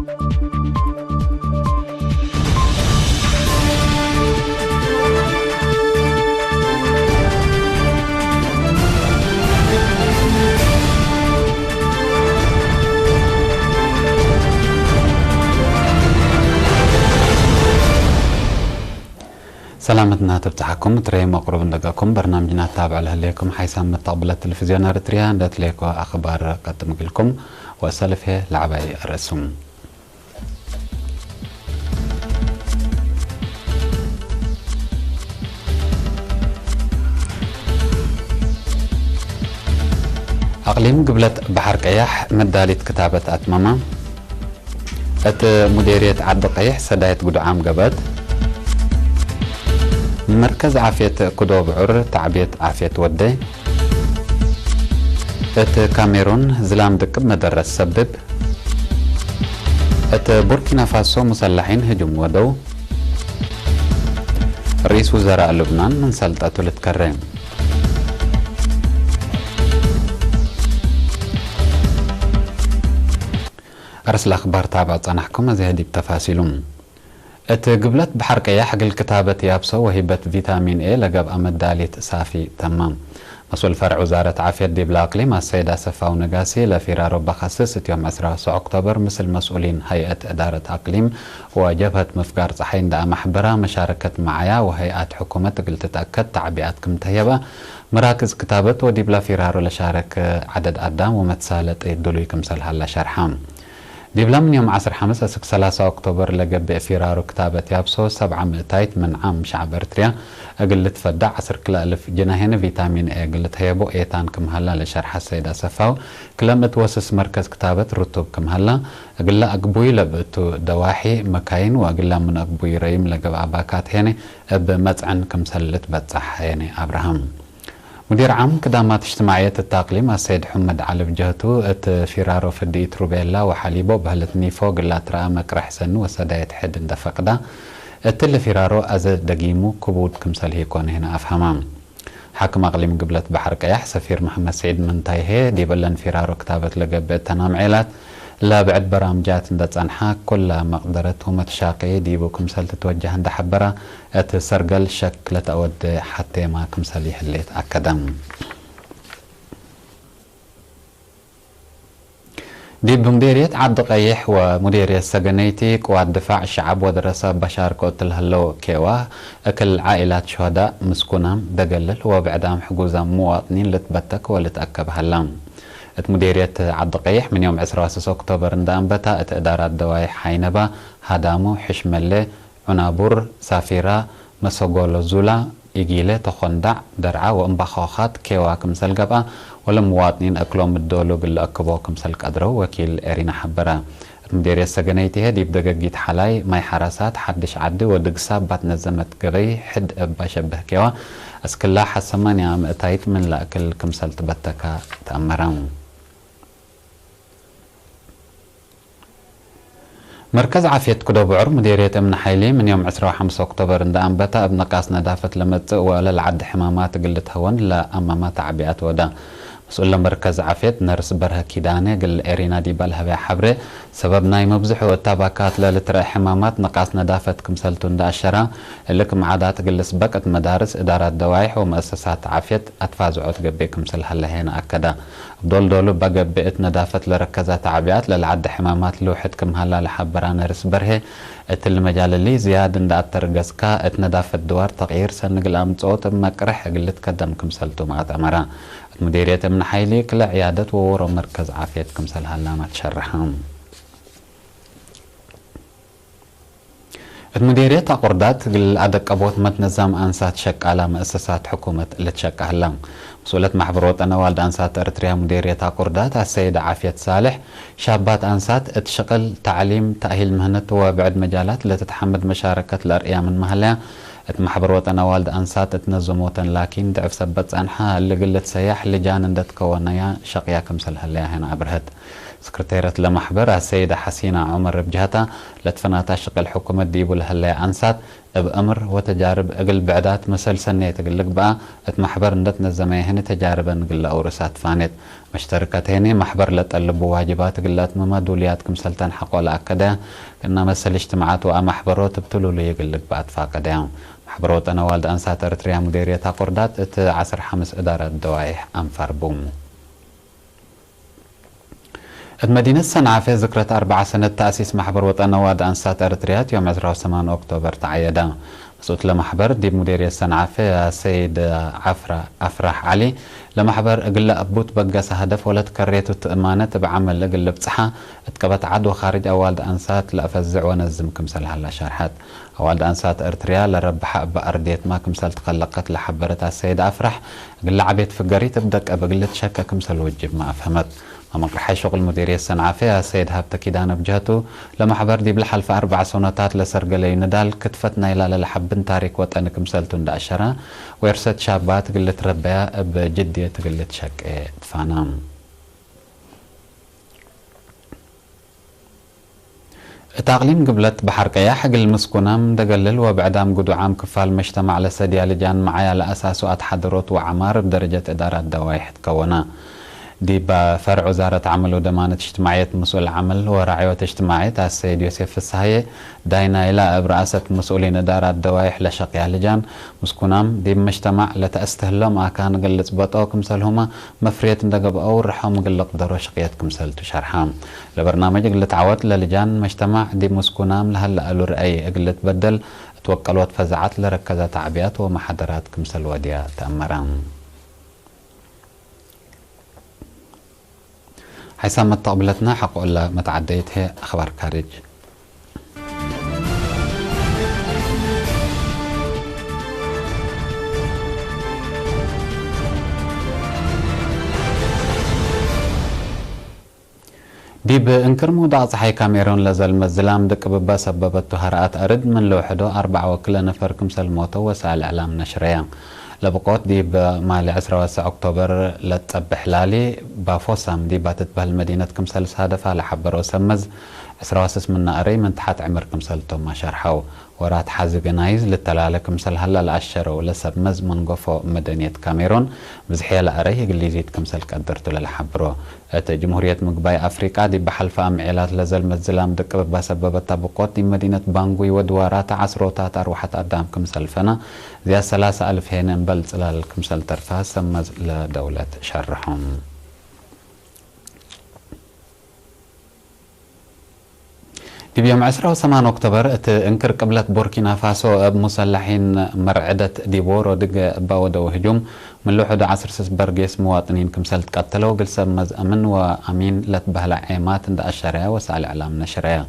سلامتنا تبتحكم تري مقرب ندقاكم برنامجنا تابع لهليكم حيث متقبل التلفزيون ارتريا ندت ليكو اخبار قدم لكم واسلفه لعباي الرسم. اقليم قبلت بحر قياح مداليت كتابة اتماما ات مديرية عد قيح سدايت قدو عام قبت مركز عافية كدو بعر تعبية عافية ودي ات كاميرون زلام دقب مدرس سبب ات بوركينا فاسو مسلحين هجم ودو رئيس وزراء لبنان من سلطته لتكرم. أرسل أخبار تابعة صنحكم هذه بتفاصيلهم. ات قبلت بحر قياح قل كتابة يابسو وهبة فيتامين اي لقب أمد داليت صافي تمام. مسؤول فرع وزارة عافية ديبلا أقليم السيدة صفا ونقاسي لفرار بخصص يوم 10 أكتوبر مثل مسؤولين هيئة إدارة أقليم وجبهة مفقار صحين دا محبرة مشاركة معايا وهيئات حكومة قل تتأكد تعبئاتكم تهيبة مراكز كتابة وديبلا فرار لشارك عدد أدام ومتسالة يدلوكم سلها لشرحام. ديبلا من يوم 3 أكتوبر لقب فرار كتابة يابسو 700 من عام شعب ارتريا قلت فدع 10,000 جناهين فيتامين اي قلت هيبو ايتان كم هلا لشرح السيدة صفاو كلمة وسس مركز كتابة رتوب كم هلا قلت أقبوي لبقتو دواحي مكاين وقلت من أقبوي ريم لقب عباكات هيني بمتعن كم سلت بتصح هيني أبراهام. مدير عام خدمات اجتماعية التأقليم السيد حمد علي بجهتو ات فرارو فديت روبيلا وحليبو بهلتني فوق لا ترى مكرح سن وسدايت حد اندفقدا ات اللي فرارو از دقيمو كبود كمسل هيكون هنا افهمام. حاكم اقليم قبلت بحر قياح سفير محمد سعيد منتايهي ديبلن فرارو كتابة لقب تنام عيلات لا بعد برامجات اندت انحاك كل مقدرتهم تشاقي ديبو كمسل تتوجه عند حبرة اتسرقل شكل تأود حتى ما كمسل يحليت اكدام. ديب بمديرية عبد قيح ومديرية سجنيتي قوات دفاع الشعب ودراسة بشار قتل هلو كيوا اكل عائلات شهداء مسكونام دقلل وبعدام حجوزا مواطنين لتبتك ولتأكب هلام. مديرية عبد قيح من يوم 10 أكتوبر اندام بتا ادارات دوايح حينبا هدامو حشملة عنابور سافيرا مسوغولو زولا إيجيلة تخندع درعا وانبخاخات كيوا كمسل قبا ولمواطنين أكلهم الدولو قل أكبو كمسل قدرو وكيل إرينا حبرا. مديرية سجنيتي هدي بدقاقيت حلاي ماي حراسات حدش عدي ودقساب بات نزمت قري حد أبا شبه كيوا أسكلا حسمان يا مئتايت من لأكل كمسل تبتكا تأمران. مركز عافية كدو بعر مديرية امن حيلي من يوم 15 أكتوبر اندام بتا ابنقاس ندافة لمتق وللعد حمامات قلت هون لا أمامات تعبئات ودا. مسؤول مركز عافية نرس برها كيداني قل إرينا دي بالها بيا حبري سبب ناي مبزح والتاباكات للترى حمامات نقاس ندافة كمسلتون دا الشرا لكم عادات قل سبقت مدارس إدارات دوايح ومؤسسات عافية أتفازعوت قبي كمسل هلا هنا أكدا دولو بقى بقت ندافة لركزات تعبئات للعد حمامات لوحد كم هلا لحبرا نرس برها اتل مجال اللي زياد اند اترقسكا اتندافة دوار تغيير سنقل امتصوت مكرح قلت قدم كمسلتو ما تأمرا. مديرية امن حيلي كل عيادة وورو مركز عافية كمسل هلا ما تشرحهم. المديرية قردات قل أدك أبوت متنظم أنسات شك على مؤسسات حكومة اللي تشك هلا. مسؤولة محبروت أنا والد أنسات أرتريا مديرية قردات السيدة عافية صالح شابات أنسات اتشغل تعليم تأهيل مهنة وبعد مجالات اللي تتحمد مشاركة الأرقية من مهلا محبروت أنا والد أنسات تنظموتا لكن ضعف سبت أنحاء اللي قلت سياح لجان اندت كونايا شقيا كمسل هلا هنا أبرهد. سكرتيرة لمحبر السيدة حسينة عمر بجهتا لتفناتا شقل حكومة ديبو لهلا عنسات بأمر وتجارب أقل بعدات مسل سنة تقلق بقى اتمحبر ندتنا الزميهن تجاربا نقل أورسات فانت مشتركتين محبر لتقلبوا واجبات قلات ممادوليات كمسلتان حقوا لأكدا كنا مسل اجتماعات ومحبروت بتلو لي يقلق بقى تفاقدا محبروت أنا والد أنسات أرتريا مديرية قردات ات 15 إدارة دوايح أنفار بوم المدينة صنعاء ذكرت 4 سنة تأسيس محبر وطن واد أنسات أرتريات يوم 28 أكتوبر تعيدا مسؤول لمحبر دي مديرية صنعاء السيد أفرح علي لمحبر أقل أبوت بقاس هدف ولا تكريت التأمانة بعمل أقل بصحة اتكبت عدو خارج أوالد أنسات لأفزع ونزم كمسل هلا شرحات أوالد أنسات أرتريا لربح بأرديت ما كمسل تقلقت لحبرت السيد أفرح أقل عبيت فقري تبدك أبقل تشكى كمسل وجب ما أفهمت مقرحي شغل مديرية الصنعاء فيها السيد هابتا كيدانا بجهته لما حبر دي بالحلف 4 سنوات لسرقلي ندال كتفتنا إلى لحبن تاريك وطن كمسلتون دا أشرا ويرسد شابات قلت ربيا بجدية قلت شك تفانام تاقليم قبلت بحر قياح حق المسكونام دقلل وبعدام قدو عام كفال مجتمع لسديا لجان معايا لأساسه أتحضروت وعمار بدرجة إدارات دوايح تكونا دي بفرع وزارة عمل ودمانة اجتماعية مسؤول العمل ورعاية اجتماعية السيد يوسف السهية داينا إلى برئاسة مسؤولين إدارات دوايح لشقيا لجان مسكونام دي مجتمع لتأستهلو ما كان قلت بطوكم سلهما مفرية دقب أو رحوم قلق درو شقيتكم سلتو شرحام لبرنامج قلت عوات للجان مجتمع دي مسكونام لهلا قالوا رأي قلت بدل توكلوات فزعات لركزة تعبيات ومحاضرات كمسل وديا تأمران حسام متقبلتنا حق ولا متعديتها أخبار خارج دي بإنكر موضع صحي كاميرون لزل مزلام دك ببا سببت هرأت أرد من لوحدو 4 وكل نفر كمسل موتو وسائل إعلام نشريا لبقوت دي بمالي 10 أكتوبر لتصبح لالي بافوسام دي باتت بهالمدينة كمسل هدفها لحبر وسمز 10 من نقري من تحت عمر كمسل توما شرحو ورات حازق نايز للتلالة كمسل هلا الأشر ولسب مز من قفو مدنية كاميرون بزحية لأريه قليزيت كمسل قدرتو للحبرو جمهورية مقباي أفريقيا دي بحلفة عمعيلات لزل مزلام دك بسبب تبقوت دي مدينة بانغوي ودوارات عصروتات أروحة قدام كمسل فنا زي 3000 هين بل صلال كمسل ترفاه سمز لدولة شرحهم دي بيوم 28 أكتوبر انكر قبلت بوركينا فاسو مسلحين مرعدة ديبور ودق باودو هجوم من لوحد 10 برقيس مواطنين كمسل تقتلوا قل سمز أمن وأمين لتبهلع عيمات عند الشريعة وسائل إعلام نشرية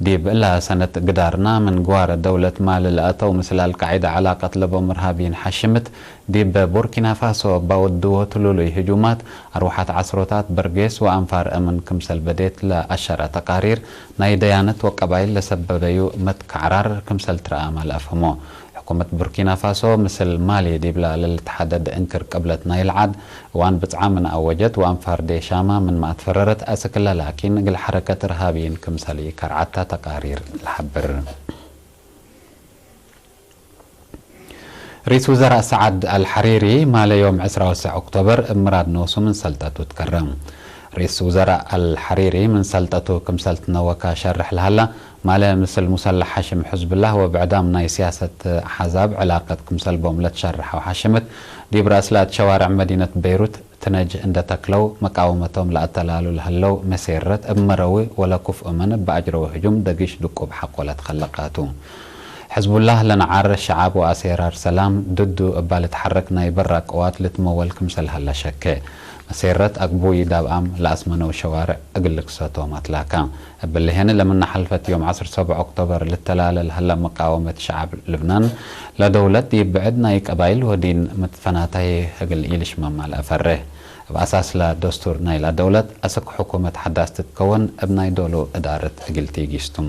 دي بإلا سنة قدارنا من قوار دولة مال الأتو مثل القاعدة علاقة لبو مرهابين حشمت دي ببوركينا فاسو باودو تلولي هجومات أروحات عصروتات برقيس وأنفار أمن كمسل بديت لأشرة تقارير ناي ديانة وقبائل لسببيو متكعرار كمسل ترآما لأفهمو حكومة بوركينا فاسو مثل مالي دي بلا للتحدد انكر قبلت نايل عاد وان بتعامن اوجت وانفار دي شاما من ما تفررت اسكلا لكن قل حركة ارهابيين كمثالي كرعتا تقارير الحبر رئيس وزراء سعد الحريري مال يوم 19 أكتوبر مراد نوسو من سلطته تكرم رئيس وزراء الحريري من سلطته كمسلت نوكا شرح لهلا ماله مثل مسلح حشم حزب الله وبعدام ناي سياسة حزاب علاقة كمسل بوم لتشرح وحشمت دي براسلات شوارع مدينة بيروت تنج عند تكلو مقاومتهم لأتلالو لهلو مسيرت بمروي ولا كفء من بأجرو هجوم دقيش دقو بحق ولا تخلقاتو حزب الله لنعار الشعب وأسيرار سلام ضده بالتحركنا يبرق قوات لتمول كمسل هلا شكه مسيرت أقبوي دابام لأسمنو وشوارع أقلق ساتو ماتلاكا باللي هنا لمن حلفت يوم 7 أكتوبر للتلال هلا مقاومة شعب لبنان لدولة يبعدنا يقبايل ودين متفناتي أقل إيلش مما الأفره بأساس لدستور نايل دولة أسك حكومة حداث تتكون ابناي دولو إدارة أقلتي جيستم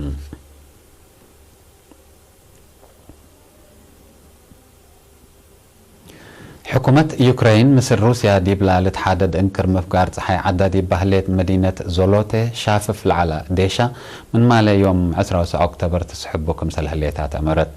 حكومة يوكرين مصر روسيا ديبلا لتحدد انكر مفقار صحي عدادي بهليت مدينة زولوتي شافف العلا ديشا من مالي يوم 10 أكتوبر تسحبكم سلهليتات أمرت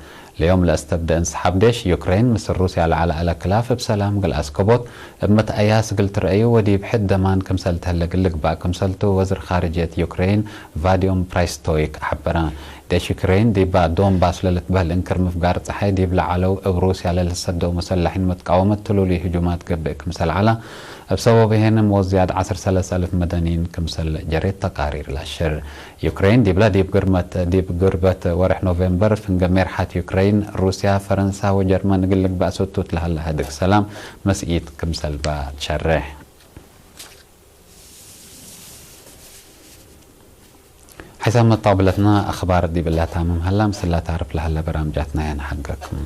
اليوم لاستبدأ انسحاب ديش يوكرين مصر روسيا على كلاف بسلام قل أسكبوت بمت أياس قلت رأيه ودي بحد دمان كمسلت هلق لك بقى كمسلتو وزير خارجية يوكرين فاديوم برايستويك حبران ديش يوكرين دي بعد دوم باس للتبهل انكر مفقار صحي دي بلا علو روسيا للسد ومسلحين متقاومة تلولي هجومات قبئ كمسل على بسبب هنا وزياد 10,000 مدنيين كمسل جريت تقارير الأشر يوكرين دي بلا دي بقربة ورح نوفمبر فنجمير حات يوكرين روسيا فرنسا وجرمان قلق بأسوتو تلهلا هدك سلام مسئيت كمسل باتشرح حسام طابلتنا أخبار دي بالله تامم هلا مسلا تعرف لهلا برامجاتنا ين حقكم